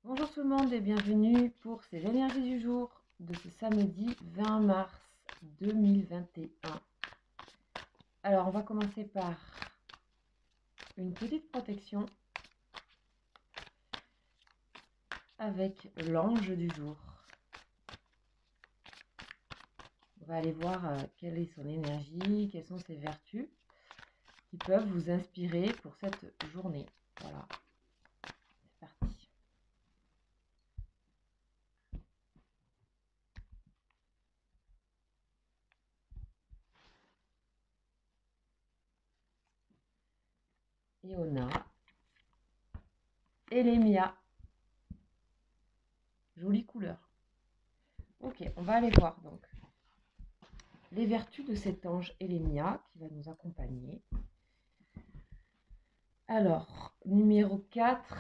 Bonjour tout le monde et bienvenue pour ces énergies du jour de ce samedi 20 mars 2021. Alors on va commencer par une petite protection avec l'ange du jour. On va aller voir quelle est son énergie, quelles sont ses vertus qui peuvent vous inspirer pour cette journée. Voilà, c'est parti. Et on a Elémia. Jolie couleur. Ok, on va aller voir donc les vertus de cet ange Elémia qui va nous accompagner. Alors, numéro 4.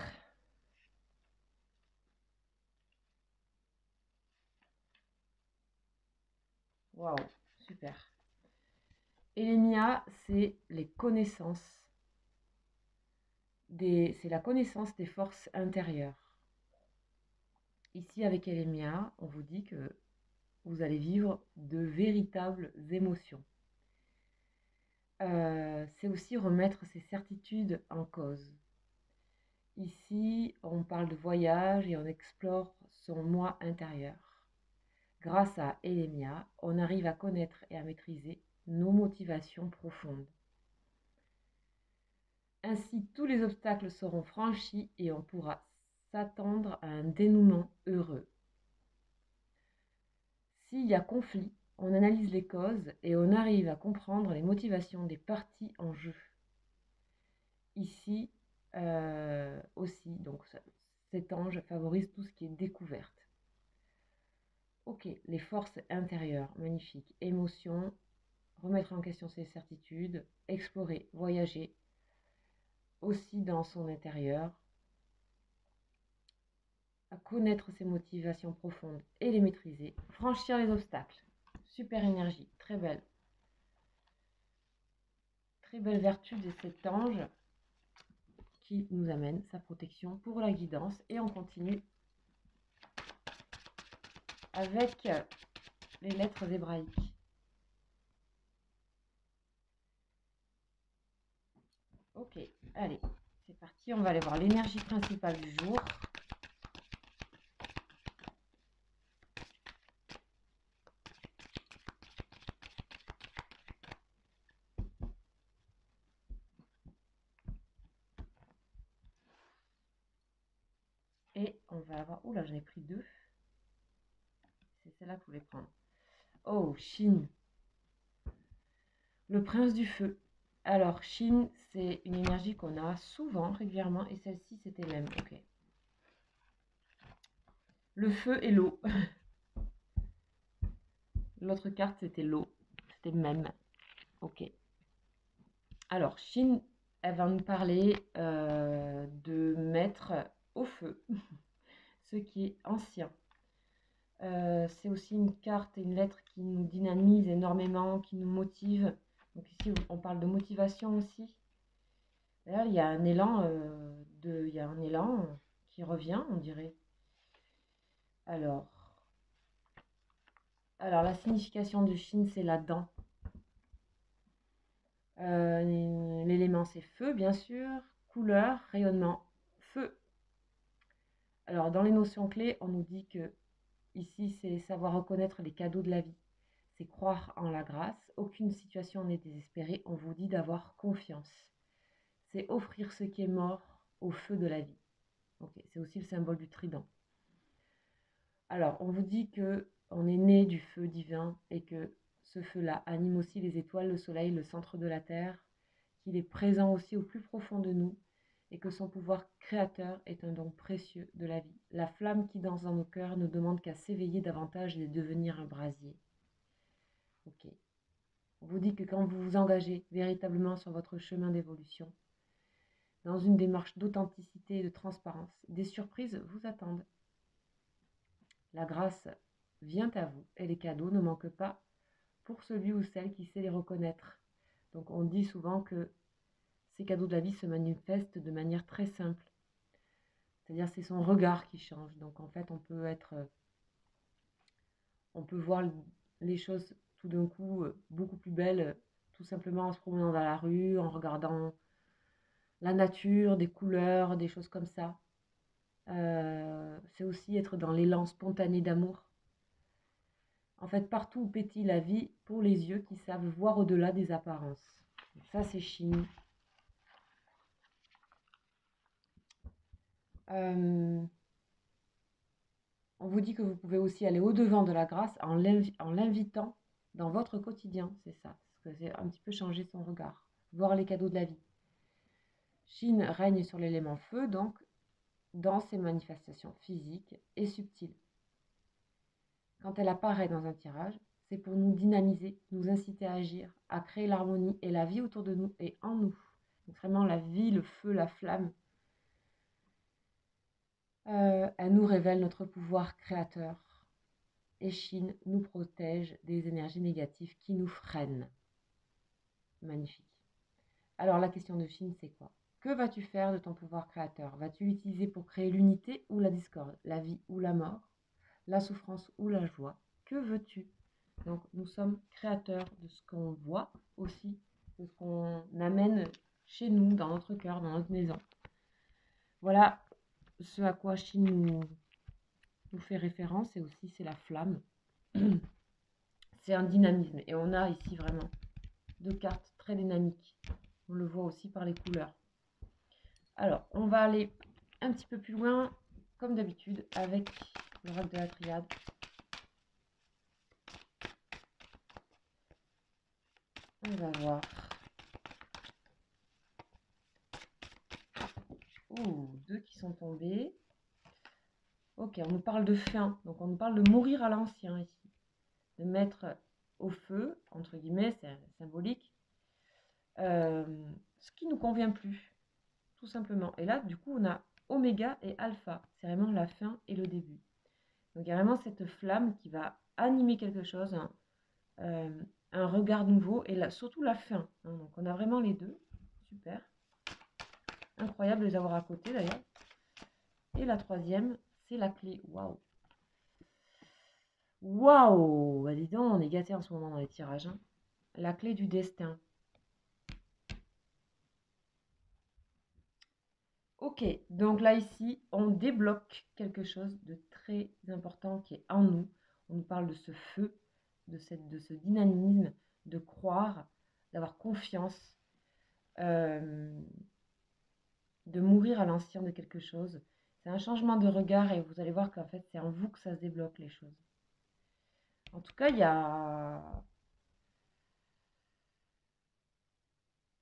Waouh, super. Elémia, c'est les connaissances. C'est la connaissance des forces intérieures. Ici, avec Elémia, on vous dit que vous allez vivre de véritables émotions. C'est aussi remettre ses certitudes en cause. Ici, on parle de voyage et on explore son moi intérieur. Grâce à Elémia, on arrive à connaître et à maîtriser nos motivations profondes. Ainsi, tous les obstacles seront franchis et on pourra s'attendre à un dénouement heureux. S'il y a conflit, on analyse les causes et on arrive à comprendre les motivations des parties en jeu. Ici aussi, donc cet ange favorise tout ce qui est découverte. Ok, les forces intérieures, magnifique. Émotions, remettre en question ses certitudes, explorer, voyager, aussi dans son intérieur, à connaître ses motivations profondes et les maîtriser, franchir les obstacles. Super énergie, très belle. Très belle vertu de cet ange qui nous amène sa protection pour la guidance. Et on continue avec les lettres hébraïques. Ok, allez, c'est parti. On va aller voir l'énergie principale du jour. Et on va avoir... Oula, j'en ai pris deux. C'est celle-là que je voulais prendre. Oh, Shin. Le prince du feu. Alors, Shin, c'est une énergie qu'on a souvent, régulièrement. Et celle-ci, c'était même. Ok. Le feu et l'eau. L'autre carte, c'était l'eau. C'était même. Ok. Alors, Shin, elle va nous parler de mettre au feu ce qui est ancien. C'est aussi une carte et une lettre qui nous dynamise énormément, qui nous motive. Donc ici, on parle de motivation aussi. Là, il y a un élan, qui revient, on dirait. Alors la signification de Shin, c'est la dent. L'élément, c'est feu, bien sûr. Couleur, rayonnement, feu. Alors, dans les notions clés, on nous dit que ici, c'est savoir reconnaître les cadeaux de la vie. C'est croire en la grâce. Aucune situation n'est désespérée. On vous dit d'avoir confiance. C'est offrir ce qui est mort au feu de la vie. Okay, c'est aussi le symbole du trident. Alors, on vous dit que on est né du feu divin et que ce feu-là anime aussi les étoiles, le soleil, le centre de la terre, qu'il est présent aussi au plus profond de nous et que son pouvoir créateur est un don précieux de la vie. La flamme qui danse dans nos cœurs ne demande qu'à s'éveiller davantage et devenir un brasier. Ok. On vous dit que quand vous vous engagez véritablement sur votre chemin d'évolution, dans une démarche d'authenticité et de transparence, des surprises vous attendent. La grâce vient à vous et les cadeaux ne manquent pas pour celui ou celle qui sait les reconnaître. Donc on dit souvent que ces cadeaux de la vie se manifestent de manière très simple. C'est-à-dire c'est son regard qui change. Donc en fait, on peut voir les choses tout d'un coup beaucoup plus belles, tout simplement en se promenant dans la rue, en regardant la nature, des couleurs, des choses comme ça. C'est aussi être dans l'élan spontané d'amour. En fait, partout où pétille la vie, pour les yeux qui savent voir au-delà des apparences. Ça, c'est Chine. On vous dit que vous pouvez aussi aller au-devant de la grâce en l'invitant dans votre quotidien. C'est ça. C'est un petit peu changer son regard. Voir les cadeaux de la vie. Chine règne sur l'élément feu, donc dans ses manifestations physiques et subtiles. Quand elle apparaît dans un tirage, c'est pour nous dynamiser, nous inciter à agir, à créer l'harmonie et la vie autour de nous et en nous. Donc vraiment la vie, le feu, la flamme. Elle nous révèle notre pouvoir créateur. Et Chine nous protège des énergies négatives qui nous freinent. Magnifique. Alors la question de Chine, c'est quoi? Que vas-tu faire de ton pouvoir créateur? Vas-tu l'utiliser pour créer l'unité ou la discorde, la vie ou la mort, la souffrance ou la joie? Que veux-tu? Donc nous sommes créateurs de ce qu'on voit aussi, de ce qu'on amène chez nous, dans notre cœur, dans notre maison. Voilà ce à quoi Chine nous fait référence, et aussi c'est la flamme. C'est un dynamisme, et on a ici vraiment deux cartes très dynamiques. On le voit aussi par les couleurs. Alors, on va aller un petit peu plus loin, comme d'habitude, avec le rôle de la triade. On va voir. Ouh, deux qui sont tombés. Ok, on nous parle de fin, donc on nous parle de mourir à l'ancien ici. De mettre au feu, entre guillemets, c'est symbolique, ce qui ne nous convient plus, tout simplement. Et là, du coup, on a oméga et alpha, c'est vraiment la fin et le début. Donc il y a vraiment cette flamme qui va animer quelque chose, hein, un regard nouveau, et là, surtout la fin. Hein, donc on a vraiment les deux, super. Incroyable de les avoir à côté d'ailleurs. Et la troisième, c'est la clé. Waouh! Waouh! Bah dis donc, on est gâtés en ce moment dans les tirages. Hein. La clé du destin. Ok, donc là ici, on débloque quelque chose de très important qui est en nous. On nous parle de ce feu, de ce dynamisme, de croire, d'avoir confiance, de mourir à l'ancien de quelque chose. C'est un changement de regard, et vous allez voir qu'en fait, c'est en vous que ça se débloque les choses. En tout cas, il y a...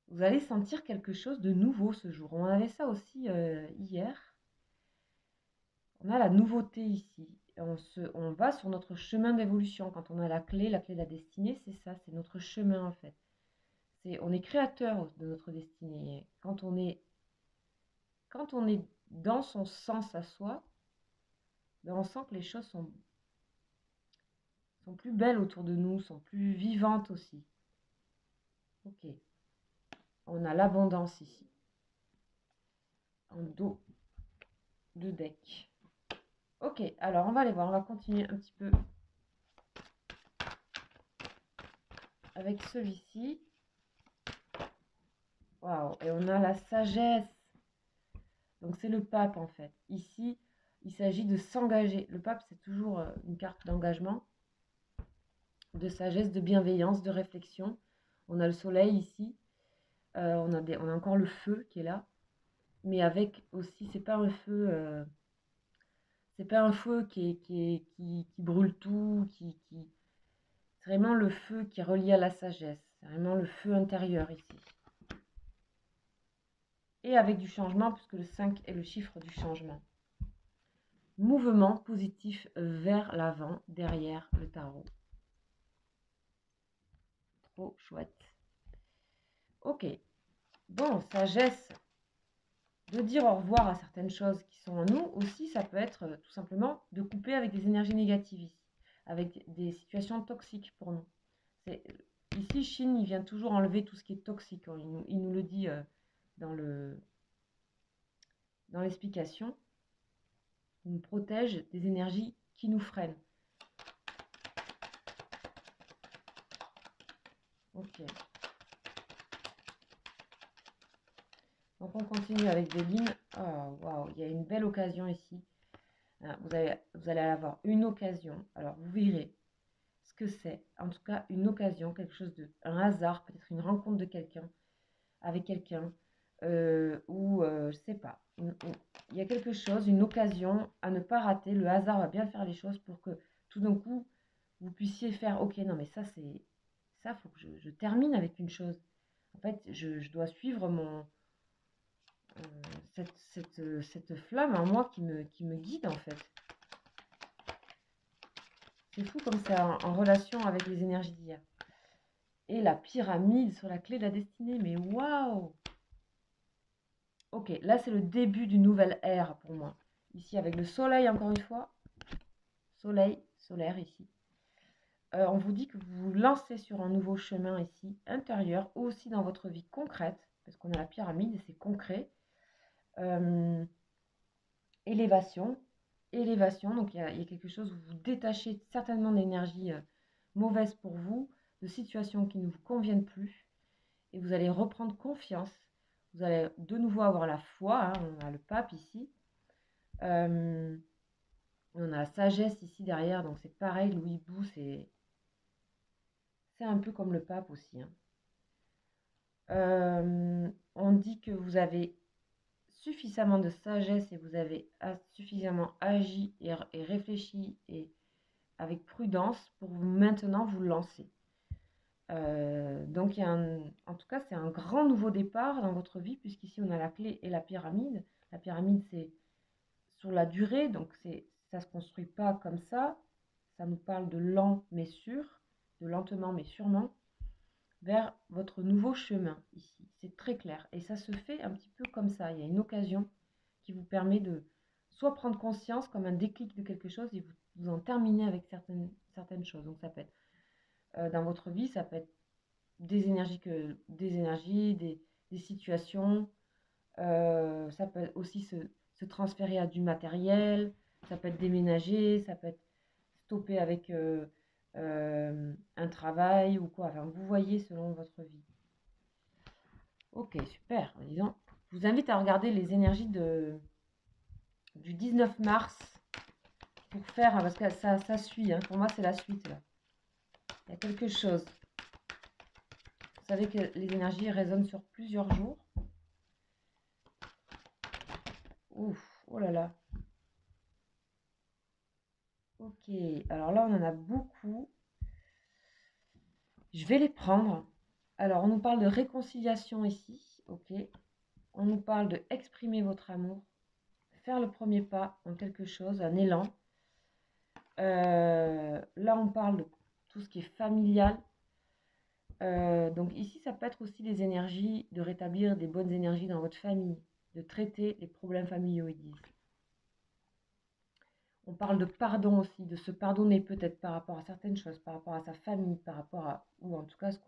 Vous allez sentir quelque chose de nouveau ce jour. On avait ça aussi hier. On a la nouveauté ici. On va sur notre chemin d'évolution. Quand on a la clé de la destinée, c'est ça, c'est notre chemin en fait. On est créateur de notre destinée. Quand on est dans son sens à soi, ben on sent que les choses sont plus belles autour de nous, sont plus vivantes aussi. Ok. On a l'abondance ici. En dos de deck. Ok, alors on va aller voir, on va continuer un petit peu avec celui-ci. Waouh, et on a la sagesse. Donc c'est le pape en fait. Ici, il s'agit de s'engager. Le pape, c'est toujours une carte d'engagement, de sagesse, de bienveillance, de réflexion. On a le soleil ici. On a encore le feu qui est là. Mais avec aussi, c'est pas un feu... c'est pas un feu qui brûle tout, c'est vraiment le feu qui est relié à la sagesse. C'est vraiment le feu intérieur ici. Et avec du changement, puisque le 5 est le chiffre du changement. Mouvement positif vers l'avant, derrière le tarot. Trop chouette. Ok. Bon, sagesse. De dire au revoir à certaines choses qui sont en nous, aussi, ça peut être tout simplement de couper avec des énergies négatives ici, avec des situations toxiques pour nous. Ici, Chine, il vient toujours enlever tout ce qui est toxique. Il nous le dit dans l'explication. ou nous protège des énergies qui nous freinent. Ok. Donc on continue avec des lignes. Oh, waouh, il y a une belle occasion ici. Vous allez avoir une occasion. Alors vous verrez ce que c'est. En tout cas, une occasion, quelque chose de... Un hasard, peut-être une rencontre de quelqu'un, avec quelqu'un. Ou je sais pas. Il y a quelque chose, une occasion à ne pas rater. Le hasard va bien faire les choses pour que tout d'un coup, vous puissiez faire, ok, non mais ça c'est... Ça, faut que je termine avec une chose. En fait, je dois suivre cette flamme en moi qui me guide en fait. C'est fou comme c'est en relation avec les énergies d'hier. Et la pyramide sur la clé de la destinée, mais waouh! Ok, là c'est le début d'une nouvelle ère pour moi. Ici avec le soleil encore une fois. Soleil, solaire ici. On vous dit que vous vous lancez sur un nouveau chemin ici, intérieur, ou aussi dans votre vie concrète, parce qu'on a la pyramide et c'est concret. Élévation, élévation, donc il y a quelque chose où vous vous détachez certainement d'énergie mauvaise pour vous, de situations qui ne vous conviennent plus, et vous allez reprendre confiance. Vous allez de nouveau avoir la foi, hein, on a le pape ici. On a la sagesse ici derrière, donc c'est pareil, Louis Bou, c'est un peu comme le pape aussi. Hein. On dit que vous avez suffisamment de sagesse et vous avez suffisamment agi et réfléchi et avec prudence pour maintenant vous lancer. Donc, en tout cas, c'est un grand nouveau départ dans votre vie, puisqu'ici, on a la clé et la pyramide. La pyramide, c'est sur la durée, donc ça ne se construit pas comme ça. Ça nous parle de lent mais sûr, de lentement mais sûrement, vers votre nouveau chemin ici. C'est très clair. Et ça se fait un petit peu comme ça. Il y a une occasion qui vous permet de soit prendre conscience comme un déclic de quelque chose et vous en terminez avec certaines choses. Donc ça peut être dans votre vie, ça peut être des énergies, des situations. Ça peut aussi se transférer à du matériel. Ça peut être déménager, ça peut être stopper avec un travail ou quoi. Enfin, vous voyez selon votre vie. Ok, super. Disons, je vous invite à regarder les énergies du 19 mars pour faire, parce que ça suit. Hein. Pour moi, c'est la suite. Là. Il y a quelque chose. Vous savez que les énergies résonnent sur plusieurs jours. Ouf, oh là là. Ok, alors là, on en a beaucoup. Je vais les prendre. Alors, on nous parle de réconciliation ici. Ok. On nous parle de exprimer votre amour. Faire le premier pas en quelque chose, un élan. Là, on parle de tout ce qui est familial. Donc ici, ça peut être aussi des énergies, de rétablir des bonnes énergies dans votre famille, de traiter les problèmes familiaux, ils disent. On parle de pardon aussi, de se pardonner peut-être par rapport à certaines choses, par rapport à sa famille, par rapport à, ou en tout cas ce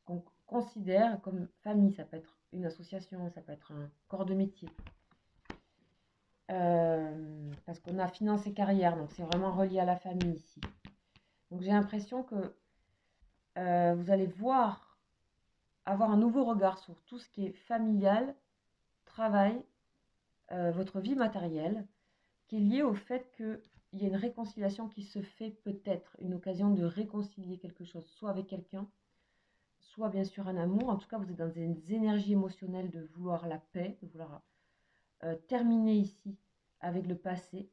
qu'on considère comme famille. Ça peut être une association, ça peut être un corps de métier. Parce qu'on a finance et carrière, donc c'est vraiment relié à la famille ici. Donc j'ai l'impression que vous allez avoir un nouveau regard sur tout ce qui est familial, travail, votre vie matérielle, qui est lié au fait qu'il y a une réconciliation qui se fait peut-être, une occasion de réconcilier quelque chose, soit avec quelqu'un, soit bien sûr un amour. En tout cas, vous êtes dans des énergies émotionnelles de vouloir la paix, de vouloir terminer ici avec le passé.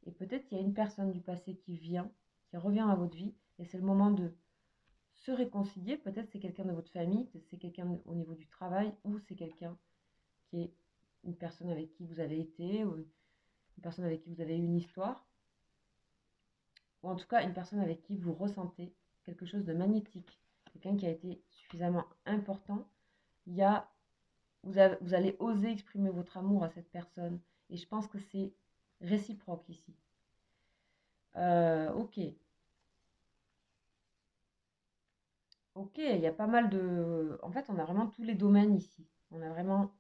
Et peut-être qu'il y a une personne du passé qui revient à votre vie, et c'est le moment de se réconcilier. Peut-être c'est quelqu'un de votre famille, peut-être c'est quelqu'un au niveau du travail, ou c'est quelqu'un qui est une personne avec qui vous avez été, ou une personne avec qui vous avez eu une histoire, ou en tout cas une personne avec qui vous ressentez quelque chose de magnétique, quelqu'un qui a été suffisamment important. Vous allez oser exprimer votre amour à cette personne, et je pense que c'est réciproque ici. Ok. Ok, il y a pas mal de... En fait, on a vraiment tous les domaines ici. On a vraiment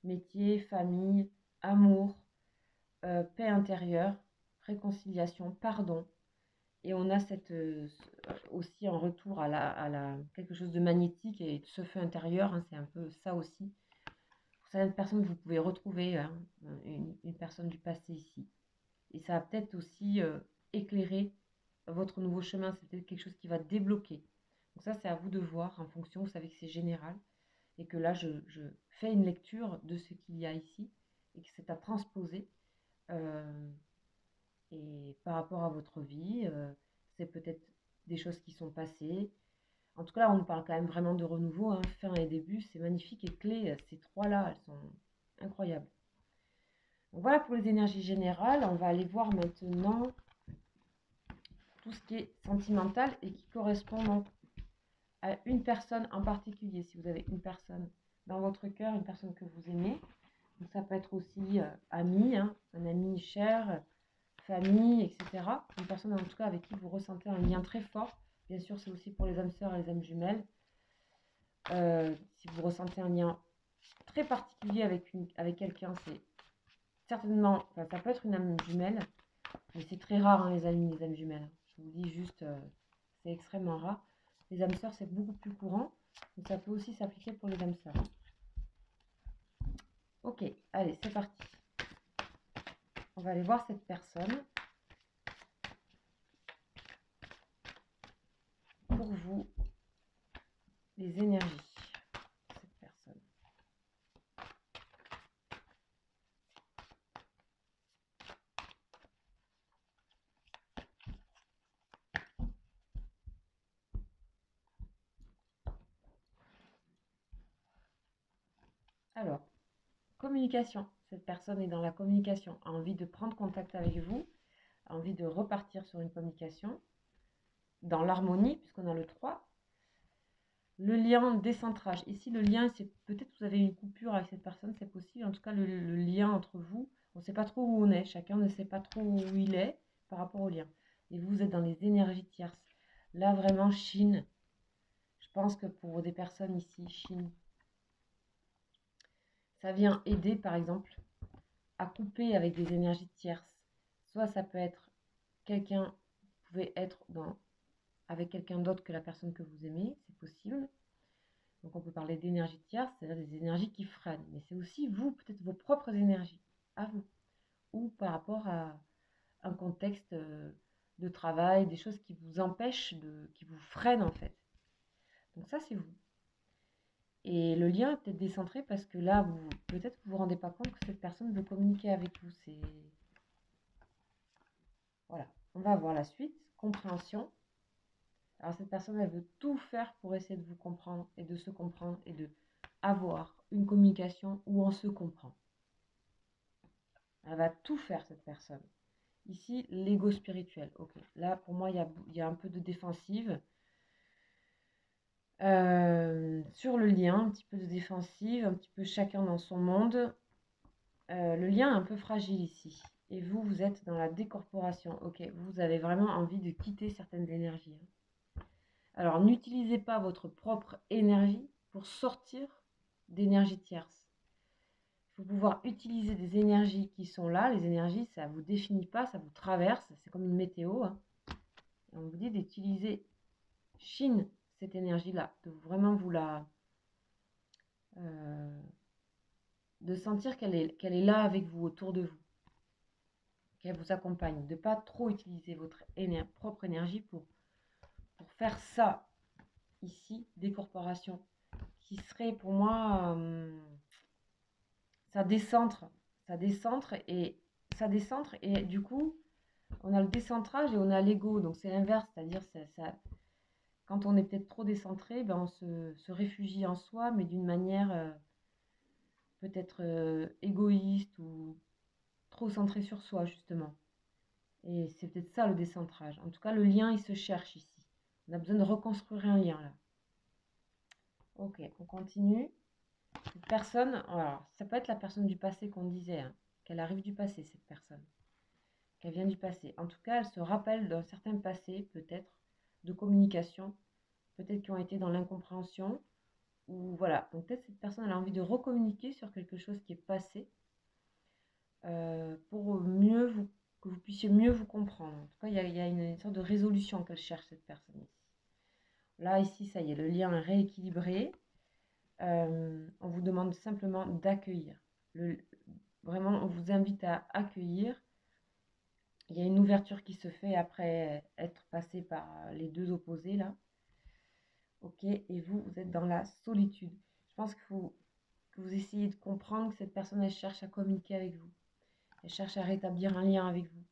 métier, famille, amour, paix intérieure, réconciliation, pardon. Et on a aussi en retour quelque chose de magnétique et de ce feu intérieur, hein, c'est un peu ça aussi. Pour certaines personnes, vous pouvez retrouver hein, une personne du passé ici. Et ça va peut-être aussi éclairer votre nouveau chemin, c'est peut-être quelque chose qui va débloquer. Donc ça, c'est à vous de voir en fonction, vous savez que c'est général. Et que là, je fais une lecture de ce qu'il y a ici et que c'est à transposer. Euh, et par rapport à votre vie, c'est peut-être des choses qui sont passées. En tout cas, là, on nous parle quand même vraiment de renouveau, hein, fin et début, c'est magnifique et clés, ces trois-là, elles sont incroyables. Donc voilà pour les énergies générales. On va aller voir maintenant tout ce qui est sentimental et qui correspond donc à une personne en particulier. Si vous avez une personne dans votre cœur, une personne que vous aimez, donc ça peut être aussi ami, hein, un ami cher, famille, etc. Une personne en tout cas avec qui vous ressentez un lien très fort. Bien sûr, c'est aussi pour les âmes sœurs et les âmes jumelles. Si vous ressentez un lien très particulier avec quelqu'un, c'est certainement, enfin, ça peut être une âme jumelle, mais c'est très rare hein, les amis, les âmes jumelles. Je vous dis juste, c'est extrêmement rare. Les âmes sœurs, c'est beaucoup plus courant, donc ça peut aussi s'appliquer pour les âmes sœurs. Ok, allez, c'est parti. On va aller voir cette personne. Pour vous, les énergies de cette personne. Alors, communication. Cette personne est dans la communication, a envie de prendre contact avec vous, a envie de repartir sur une communication, dans l'harmonie, puisqu'on a le 3. Le lien décentrage. Ici, le lien, c'est peut-être que vous avez une coupure avec cette personne, c'est possible. En tout cas, le lien entre vous, on ne sait pas trop où on est. Chacun ne sait pas trop où il est par rapport au lien. Et vous êtes dans les énergies tierces. Là, vraiment, Chine. Je pense que pour des personnes ici, Chine, ça vient aider, par exemple, à couper avec des énergies tierces. Soit ça peut être quelqu'un, vous pouvez être avec quelqu'un d'autre que la personne que vous aimez, c'est possible. Donc on peut parler d'énergie tierce, c'est-à-dire des énergies qui freinent. Mais c'est aussi vous, peut-être vos propres énergies, à vous. Ou par rapport à un contexte de travail, des choses qui vous empêchent, qui vous freinent en fait. Donc ça c'est vous. Et le lien est peut-être décentré parce que là, peut-être que vous ne vous rendez pas compte que cette personne veut communiquer avec vous. Voilà. On va voir la suite. Compréhension. Alors cette personne, elle veut tout faire pour essayer de vous comprendre et de se comprendre et de avoir une communication où on se comprend. Elle va tout faire, cette personne. Ici, l'ego spirituel. Ok. Là, pour moi, il y a un peu de défensive. Sur le lien, un petit peu de défensive, un petit peu chacun dans son monde. Le lien est un peu fragile ici. Et vous, vous êtes dans la décorporation. Ok, vous avez vraiment envie de quitter certaines énergies. Alors, n'utilisez pas votre propre énergie pour sortir d'énergie tierce. Il faut pouvoir utiliser des énergies qui sont là. Les énergies, ça ne vous définit pas, ça vous traverse. C'est comme une météo. Hein. Et on vous dit d'utiliser Chine, cette énergie-là, de vraiment vous la... de sentir qu'elle est là avec vous, autour de vous, qu'elle vous accompagne, de ne pas trop utiliser votre propre énergie pour faire ça, ici, des corporations, qui serait pour moi, ça décentre, ça décentre et du coup, on a le décentrage et on a l'ego, donc c'est l'inverse, c'est-à-dire ça, quand on est peut-être trop décentré, ben on se réfugie en soi, mais d'une manière peut-être égoïste ou trop centré sur soi, justement. Et c'est peut-être ça le décentrage. En tout cas, le lien, il se cherche ici. On a besoin de reconstruire un lien, là. Ok, on continue. Cette personne, alors, ça peut être la personne du passé qu'on disait, hein, qu'elle arrive du passé, cette personne, qu'elle vient du passé. En tout cas, elle se rappelle d'un certain passé, peut-être, de communication, peut-être qui ont été dans l'incompréhension, ou voilà. Donc peut-être cette personne elle a envie de recommuniquer sur quelque chose qui est passé pour puissiez mieux vous comprendre. En tout cas, il y a une sorte de résolution qu'elle cherche, cette personne ici. Là, ici, ça y est, le lien est rééquilibré. On vous demande simplement d'accueillir. Vraiment, on vous invite à accueillir. Il y a une ouverture qui se fait après être passé par les deux opposés, là. Ok, et vous, vous êtes dans la solitude. Je pense qu'il faut que vous essayez de comprendre que cette personne, elle cherche à communiquer avec vous. Elle cherche à rétablir un lien avec vous.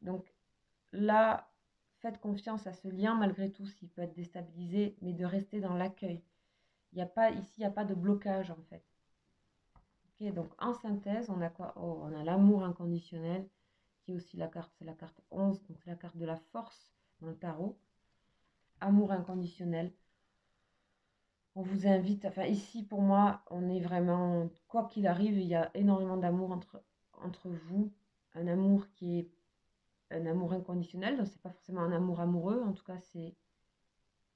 Donc là, faites confiance à ce lien malgré tout, s'il peut être déstabilisé, mais de rester dans l'accueil. Il n'y a pas, ici, il n'y a pas de blocage en fait. Ok, donc en synthèse, on a quoi? Oh, on a l'amour inconditionnel, qui est aussi la carte, c'est la carte 11, donc c'est la carte de la force dans le tarot. Amour inconditionnel. On vous invite, enfin ici pour moi, on est vraiment, quoi qu'il arrive, il y a énormément d'amour entre vous. Un amour qui est un amour inconditionnel, donc c'est pas forcément un amour amoureux, en tout cas c'est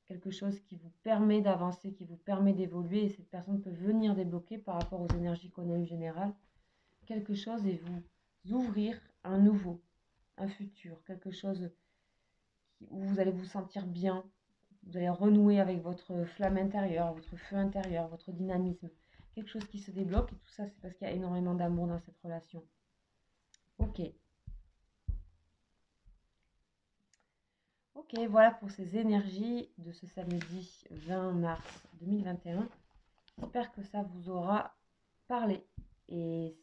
quelque chose qui vous permet d'avancer, qui vous permet d'évoluer, et cette personne peut venir débloquer par rapport aux énergies qu'on a eues générales, quelque chose et vous ouvrir un nouveau, un futur, quelque chose où vous allez vous sentir bien, vous allez renouer avec votre flamme intérieure, votre feu intérieur, votre dynamisme, quelque chose qui se débloque, et tout ça c'est parce qu'il y a énormément d'amour dans cette relation. Ok. Ok, voilà pour ces énergies de ce samedi 20 mars 2021. J'espère que ça vous aura parlé. Et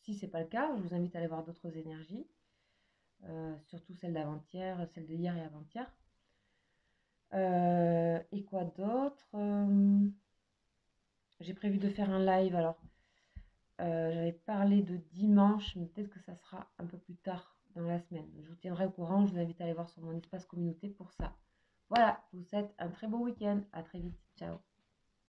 si ce n'est pas le cas, je vous invite à aller voir d'autres énergies, surtout celle d'avant-hier, celle de hier et avant-hier. Et quoi d'autre? J'ai prévu de faire un live, alors j'avais parlé de dimanche, mais peut-être que ça sera un peu plus tard dans la semaine. Je vous tiendrai au courant, je vous invite à aller voir sur mon espace communauté pour ça. Voilà, je vous souhaite un très beau week-end. À très vite. Ciao.